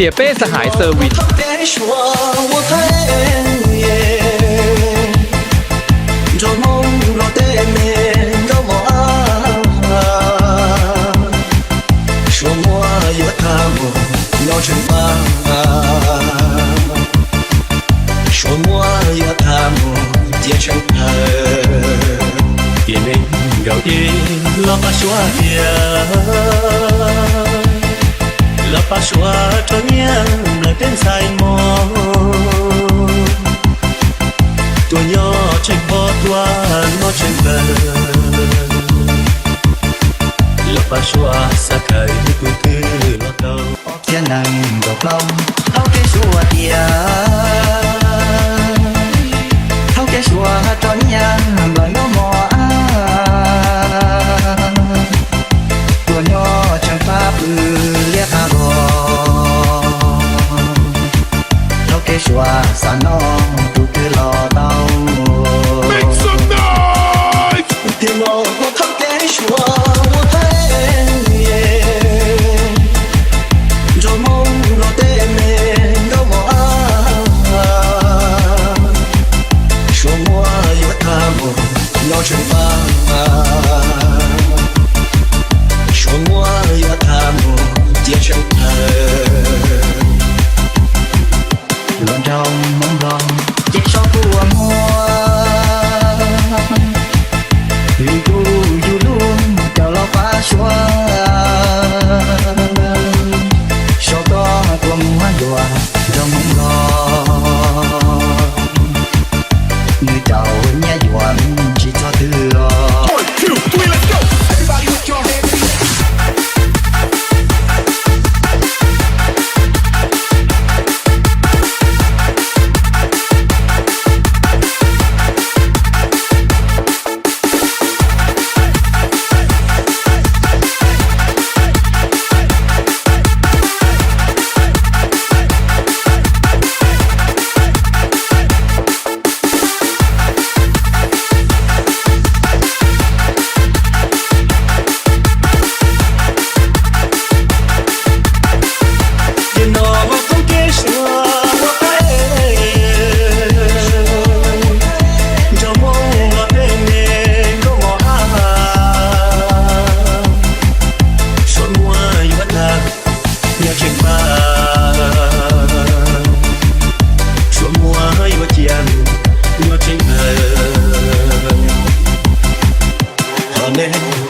สียเป้สหายเซอร์วิน说我要他们结成河，别人搞定老把说呀，老把说着年来变才么，多要成波多我成本，老把说撒开不给老头，天南个包，好给说呀。Chùa tròn nhà bởi nó mò tuổi nhỏ chẳng pháp liếc à bò thâu cái chùa xa nó tụ cứ lò tao tiếng nó thâu cái chùa rồi mong nó tên mình đâu mò说我有他们要惩罚，说我有他们结成河，乱中懵懂，接受不我，一路一路到老发说，说多多么多都懵懂。người đầu nhá doan chỉ cho thừa. 1, 2, 3, let's go. Everybody put your hands in the air.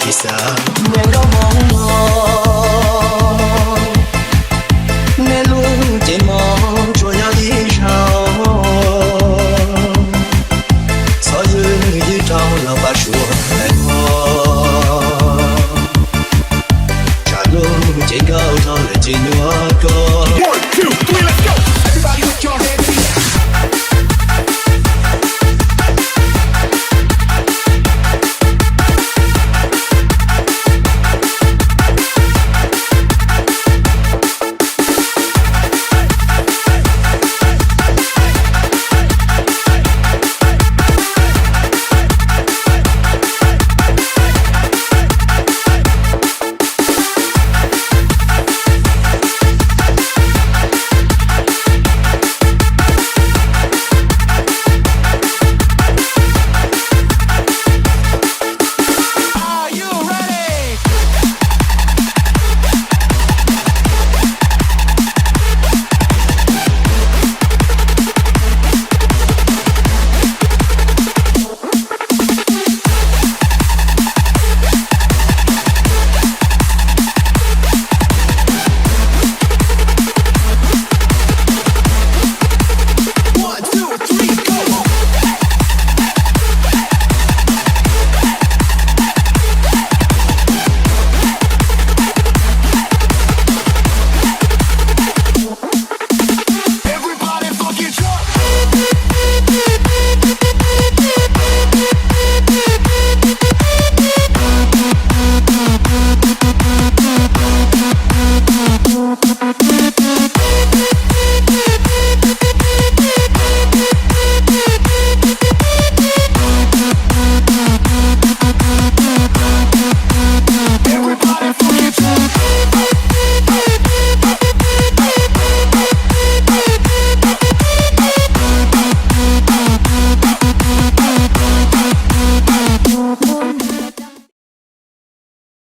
Kisah